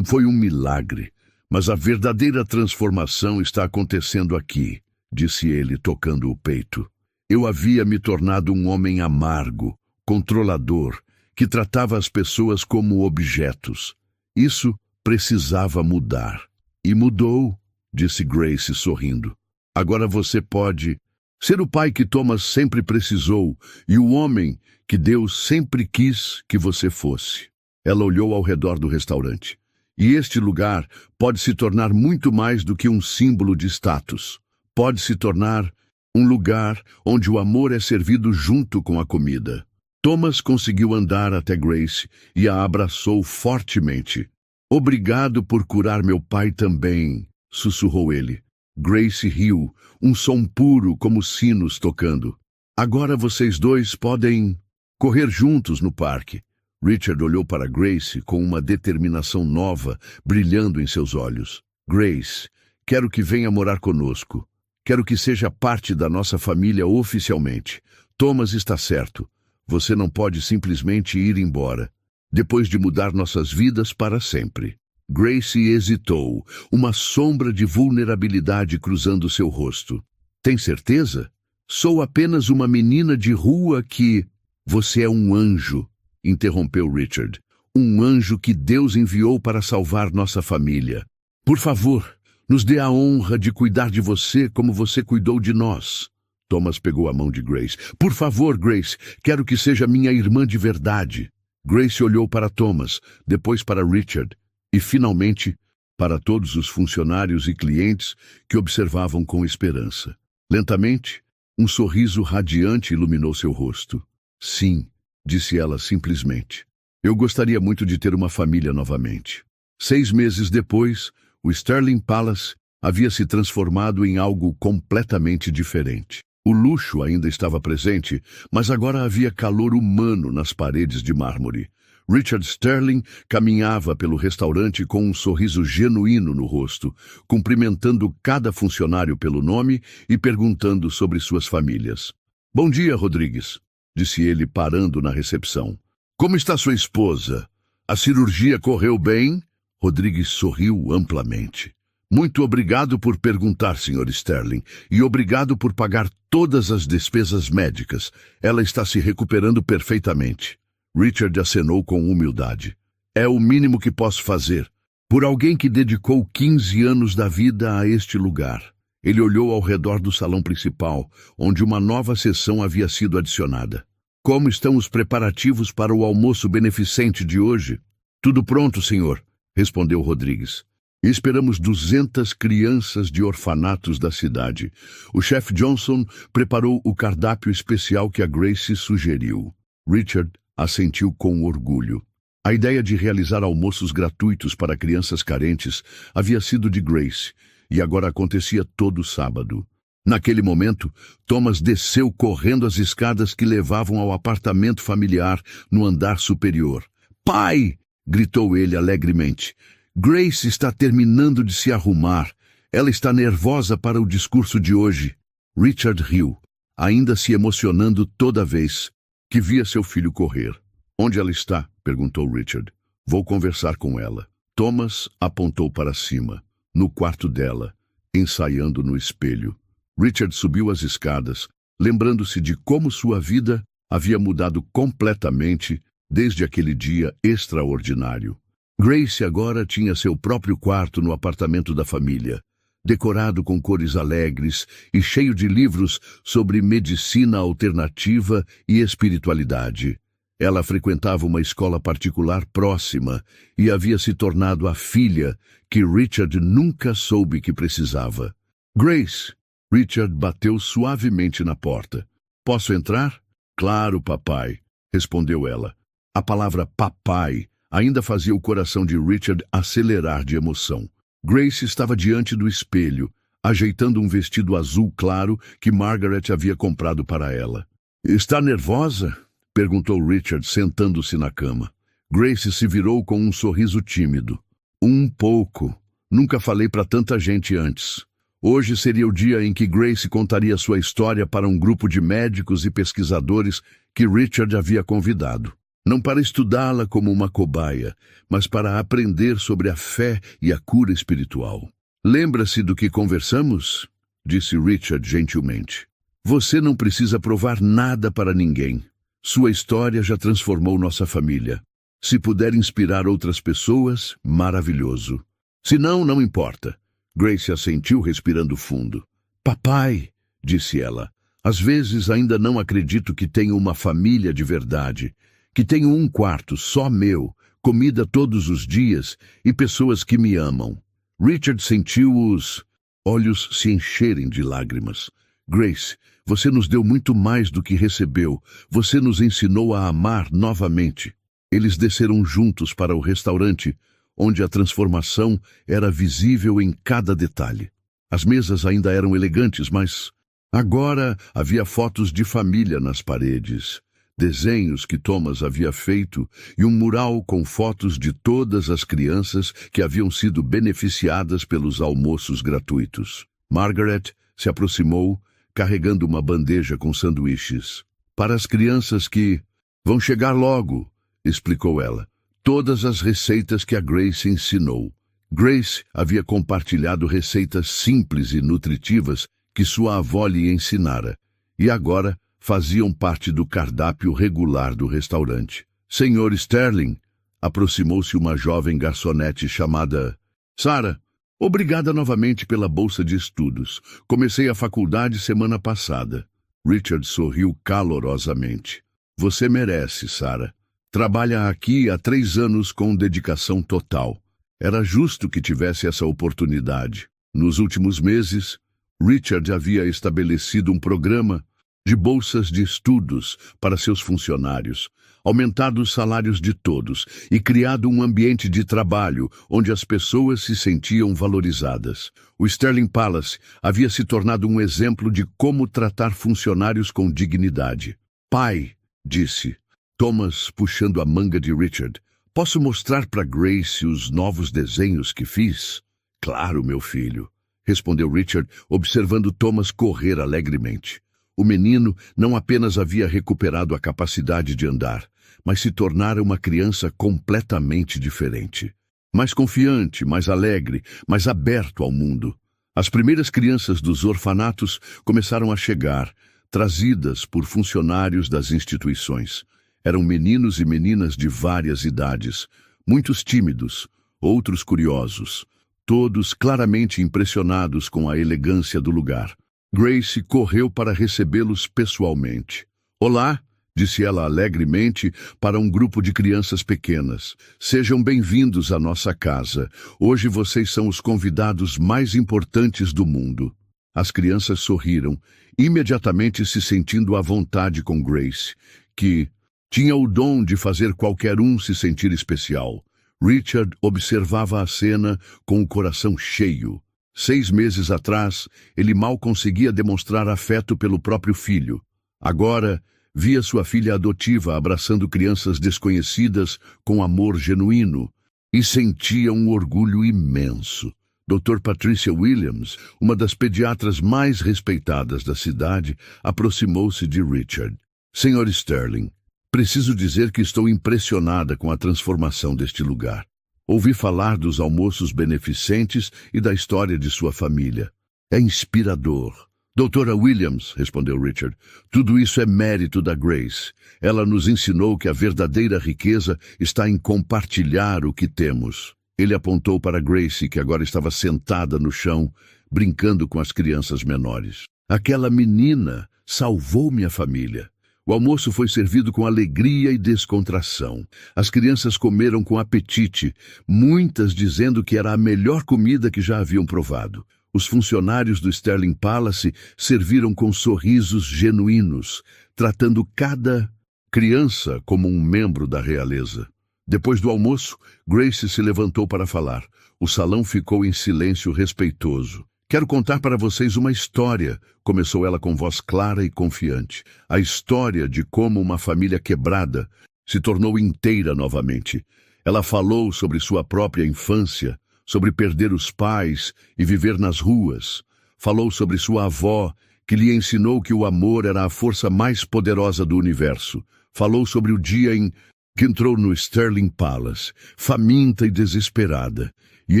foi um milagre, mas a verdadeira transformação está acontecendo aqui, disse ele, tocando o peito. Eu havia me tornado um homem amargo, controlador, que tratava as pessoas como objetos. Isso precisava mudar. E mudou, disse Grace sorrindo. Agora você pode ser o pai que Thomas sempre precisou e o homem que Deus sempre quis que você fosse. Ela olhou ao redor do restaurante. E este lugar pode se tornar muito mais do que um símbolo de status. Pode se tornar um lugar onde o amor é servido junto com a comida. Thomas conseguiu andar até Grace e a abraçou fortemente. Obrigado por curar meu pai também, sussurrou ele. Grace riu, um som puro como sinos tocando. Agora vocês dois podem correr juntos no parque. Richard olhou para Grace com uma determinação nova brilhando em seus olhos. Grace, quero que venha morar conosco. Quero que seja parte da nossa família oficialmente. Thomas está certo. Você não pode simplesmente ir embora, depois de mudar nossas vidas para sempre. Grace hesitou, uma sombra de vulnerabilidade cruzando seu rosto. Tem certeza? Sou apenas uma menina de rua que... Você é um anjo, interrompeu Richard. Um anjo que Deus enviou para salvar nossa família. Por favor, nos dê a honra de cuidar de você como você cuidou de nós. Thomas pegou a mão de Grace. Por favor, Grace, quero que seja minha irmã de verdade. Grace olhou para Thomas, depois para Richard e, finalmente, para todos os funcionários e clientes que observavam com esperança. Lentamente, um sorriso radiante iluminou seu rosto. Sim, disse ela simplesmente. Eu gostaria muito de ter uma família novamente. 6 meses depois, o Sterling Palace havia se transformado em algo completamente diferente. O luxo ainda estava presente, mas agora havia calor humano nas paredes de mármore. Richard Sterling caminhava pelo restaurante com um sorriso genuíno no rosto, cumprimentando cada funcionário pelo nome e perguntando sobre suas famílias. Bom dia, Rodrigues, disse ele parando na recepção. Como está sua esposa? A cirurgia correu bem? Rodrigues sorriu amplamente. Muito obrigado por perguntar, Sr. Sterling, e obrigado por pagar todas as despesas médicas. Ela está se recuperando perfeitamente. Richard acenou com humildade. É o mínimo que posso fazer. Por alguém que dedicou 15 anos da vida a este lugar. Ele olhou ao redor do salão principal, onde uma nova sessão havia sido adicionada. Como estão os preparativos para o almoço beneficente de hoje? Tudo pronto, senhor, respondeu Rodrigues. Esperamos 200 crianças de orfanatos da cidade. O chefe Johnson preparou o cardápio especial que a Grace sugeriu. Richard assentiu com orgulho. A ideia de realizar almoços gratuitos para crianças carentes havia sido de Grace, e agora acontecia todo sábado. Naquele momento, Thomas desceu correndo as escadas que levavam ao apartamento familiar no andar superior. "Pai!" gritou ele alegremente. "Grace está terminando de se arrumar. Ela está nervosa para o discurso de hoje." Richard riu, ainda se emocionando toda vez que via seu filho correr. "Onde ela está?" perguntou Richard. "Vou conversar com ela." Thomas apontou para cima, no quarto dela, ensaiando no espelho. Richard subiu as escadas, lembrando-se de como sua vida havia mudado completamente desde aquele dia extraordinário. Grace agora tinha seu próprio quarto no apartamento da família, decorado com cores alegres e cheio de livros sobre medicina alternativa e espiritualidade. Ela frequentava uma escola particular próxima e havia se tornado a filha que Richard nunca soube que precisava. "Grace!" Richard bateu suavemente na porta. "Posso entrar?" "Claro, papai", respondeu ela. A palavra papai ainda fazia o coração de Richard acelerar de emoção. Grace estava diante do espelho, ajeitando um vestido azul claro que Margaret havia comprado para ela. "Está nervosa?" perguntou Richard, sentando-se na cama. Grace se virou com um sorriso tímido. "Um pouco. Nunca falei para tanta gente antes." Hoje seria o dia em que Grace contaria sua história para um grupo de médicos e pesquisadores que Richard havia convidado. Não para estudá-la como uma cobaia, mas para aprender sobre a fé e a cura espiritual. "Lembra-se do que conversamos?" disse Richard gentilmente. "Você não precisa provar nada para ninguém. Sua história já transformou nossa família. Se puder inspirar outras pessoas, maravilhoso. Se não, não importa." Grace assentiu, respirando fundo. "Papai", disse ela, "às vezes ainda não acredito que tenho uma família de verdade, que tenho um quarto só meu, comida todos os dias e pessoas que me amam." Richard sentiu os olhos se encherem de lágrimas. "Grace, você nos deu muito mais do que recebeu. Você nos ensinou a amar novamente." Eles desceram juntos para o restaurante, onde a transformação era visível em cada detalhe. As mesas ainda eram elegantes, mas agora havia fotos de família nas paredes, desenhos que Thomas havia feito e um mural com fotos de todas as crianças que haviam sido beneficiadas pelos almoços gratuitos. Margaret se aproximou, carregando uma bandeja com sanduíches. "Para as crianças que vão chegar logo", explicou ela. Todas as receitas que a Grace ensinou. Grace havia compartilhado receitas simples e nutritivas que sua avó lhe ensinara, e agora faziam parte do cardápio regular do restaurante. "Senhor Sterling", aproximou-se uma jovem garçonete chamada Sarah. "Obrigada novamente pela bolsa de estudos. Comecei a faculdade semana passada." Richard sorriu calorosamente. "Você merece, Sarah. Trabalha aqui há 3 anos com dedicação total. Era justo que tivesse essa oportunidade." Nos últimos meses, Richard havia estabelecido um programa de bolsas de estudos para seus funcionários, aumentado os salários de todos e criado um ambiente de trabalho onde as pessoas se sentiam valorizadas. O Sterling Palace havia se tornado um exemplo de como tratar funcionários com dignidade. "Pai", disse Thomas, puxando a manga de Richard, "posso mostrar para Grace os novos desenhos que fiz?" "Claro, meu filho", respondeu Richard, observando Thomas correr alegremente. O menino não apenas havia recuperado a capacidade de andar, mas se tornara uma criança completamente diferente. Mais confiante, mais alegre, mais aberto ao mundo. As primeiras crianças dos orfanatos começaram a chegar, trazidas por funcionários das instituições. Eram meninos e meninas de várias idades, muitos tímidos, outros curiosos, todos claramente impressionados com a elegância do lugar. Grace correu para recebê-los pessoalmente. "Olá", disse ela alegremente para um grupo de crianças pequenas. "Sejam bem-vindos à nossa casa. Hoje vocês são os convidados mais importantes do mundo." As crianças sorriram, imediatamente se sentindo à vontade com Grace, que Tinha o dom de fazer qualquer um se sentir especial. Richard observava a cena com o coração cheio. 6 meses atrás, ele mal conseguia demonstrar afeto pelo próprio filho. Agora, via sua filha adotiva abraçando crianças desconhecidas com amor genuíno e sentia um orgulho imenso. Dr. Patricia Williams, uma das pediatras mais respeitadas da cidade, aproximou-se de Richard. Sr. Sterling, preciso dizer que estou impressionada com a transformação deste lugar. Ouvi falar dos almoços beneficentes e da história de sua família. É inspirador. Doutora Williams, respondeu Richard, tudo isso é mérito da Grace. Ela nos ensinou que a verdadeira riqueza está em compartilhar o que temos. Ele apontou para Grace, que agora estava sentada no chão, brincando com as crianças menores. Aquela menina salvou minha família. O almoço foi servido com alegria e descontração. As crianças comeram com apetite, muitas dizendo que era a melhor comida que já haviam provado. Os funcionários do Sterling Palace serviram com sorrisos genuínos, tratando cada criança como um membro da realeza. Depois do almoço, Grace se levantou para falar. O salão ficou em silêncio respeitoso. Quero contar para vocês uma história, começou ela com voz clara e confiante. A história de como uma família quebrada se tornou inteira novamente. Ela falou sobre sua própria infância, sobre perder os pais e viver nas ruas. Falou sobre sua avó, que lhe ensinou que o amor era a força mais poderosa do universo. Falou sobre o dia em que entrou no Sterling Palace, faminta e desesperada, e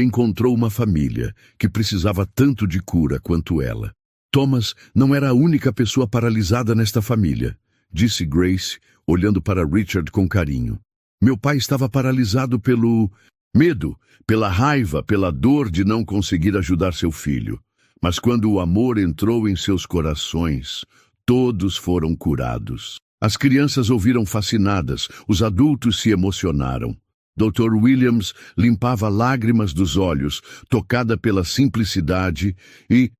encontrou uma família que precisava tanto de cura quanto ela. Thomas não era a única pessoa paralisada nesta família, disse Grace, olhando para Richard com carinho. Meu pai estava paralisado pelo medo, pela raiva, pela dor de não conseguir ajudar seu filho. Mas quando o amor entrou em seus corações, todos foram curados. As crianças ouviram fascinadas, os adultos se emocionaram. Dr. Williams limpava lágrimas dos olhos, tocada pela simplicidade e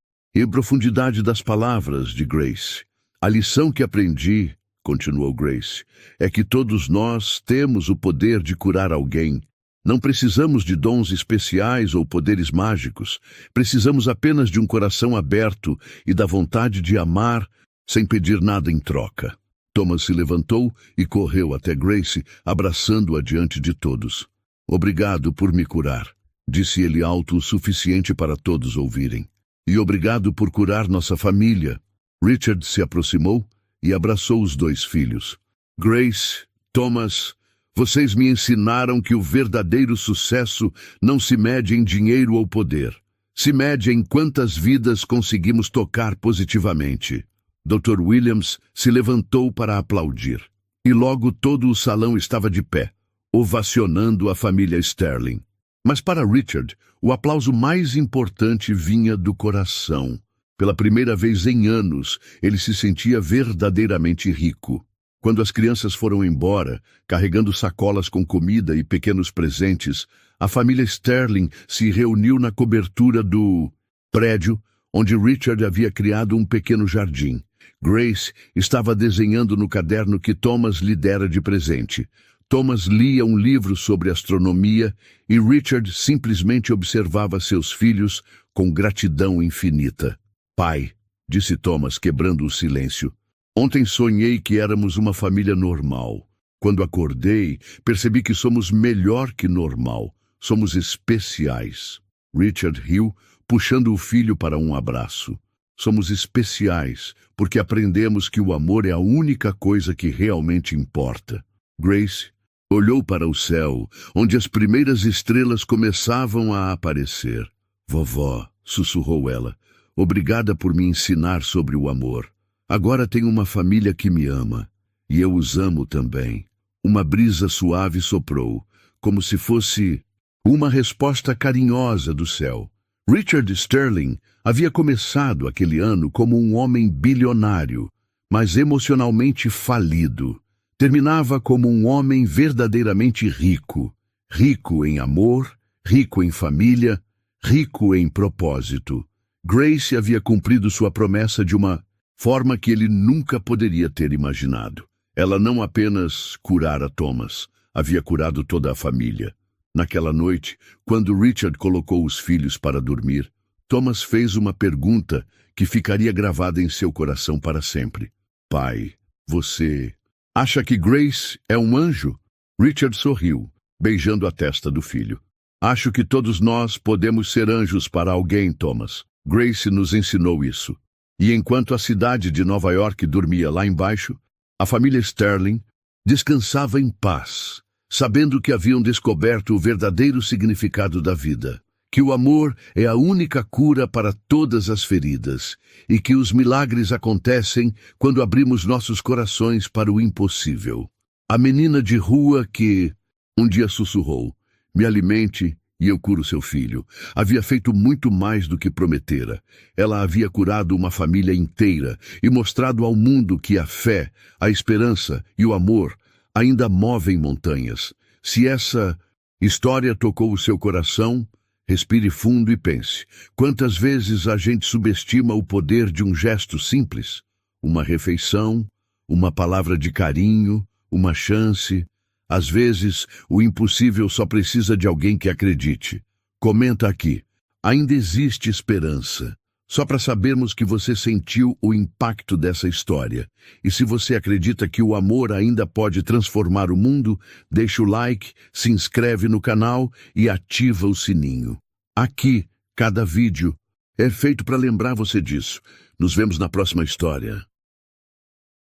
profundidade das palavras de Grace. A lição que aprendi, continuou Grace, é que todos nós temos o poder de curar alguém. Não precisamos de dons especiais ou poderes mágicos. Precisamos apenas de um coração aberto e da vontade de amar sem pedir nada em troca. Thomas se levantou e correu até Grace, abraçando-a diante de todos. Obrigado por me curar, disse ele alto o suficiente para todos ouvirem. E obrigado por curar nossa família. Richard se aproximou e abraçou os 2 filhos. Grace, Thomas, vocês me ensinaram que o verdadeiro sucesso não se mede em dinheiro ou poder. Se mede em quantas vidas conseguimos tocar positivamente. Dr. Williams se levantou para aplaudir. E logo todo o salão estava de pé, ovacionando a família Sterling. Mas para Richard, o aplauso mais importante vinha do coração. Pela primeira vez em anos, ele se sentia verdadeiramente rico. Quando as crianças foram embora, carregando sacolas com comida e pequenos presentes, a família Sterling se reuniu na cobertura do prédio, onde Richard havia criado um pequeno jardim. Grace estava desenhando no caderno que Thomas lhe dera de presente. Thomas lia um livro sobre astronomia e Richard simplesmente observava seus filhos com gratidão infinita. Pai, disse Thomas, quebrando o silêncio. Ontem sonhei que éramos uma família normal. Quando acordei, percebi que somos melhor que normal. Somos especiais. Richard riu, puxando o filho para um abraço. Somos especiais, porque aprendemos que o amor é a única coisa que realmente importa. Grace olhou para o céu, onde as primeiras estrelas começavam a aparecer. Vovó, sussurrou ela, obrigada por me ensinar sobre o amor. Agora tenho uma família que me ama, e eu os amo também. Uma brisa suave soprou, como se fosse uma resposta carinhosa do céu. Richard Sterling havia começado aquele ano como um homem bilionário, mas emocionalmente falido. Terminava como um homem verdadeiramente rico. Rico em amor, rico em família, rico em propósito. Grace havia cumprido sua promessa de uma forma que ele nunca poderia ter imaginado. Ela não apenas curara Thomas, havia curado toda a família. Naquela noite, quando Richard colocou os filhos para dormir, Thomas fez uma pergunta que ficaria gravada em seu coração para sempre. Pai, você acha que Grace é um anjo? Richard sorriu, beijando a testa do filho. Acho que todos nós podemos ser anjos para alguém, Thomas. Grace nos ensinou isso. E enquanto a cidade de Nova York dormia lá embaixo, a família Sterling descansava em paz, sabendo que haviam descoberto o verdadeiro significado da vida, que o amor é a única cura para todas as feridas e que os milagres acontecem quando abrimos nossos corações para o impossível. A menina de rua que um dia sussurrou: "Me alimente e eu curo seu filho", havia feito muito mais do que prometera. Ela havia curado uma família inteira e mostrado ao mundo que a fé, a esperança e o amor ainda movem montanhas. Se essa história tocou o seu coração, respire fundo e pense. Quantas vezes a gente subestima o poder de um gesto simples? Uma refeição, uma palavra de carinho, uma chance. Às vezes, o impossível só precisa de alguém que acredite. Comenta aqui. Ainda existe esperança. Só para sabermos que você sentiu o impacto dessa história. E se você acredita que o amor ainda pode transformar o mundo, deixa o like, se inscreve no canal e ativa o sininho. Aqui, cada vídeo é feito para lembrar você disso. Nos vemos na próxima história.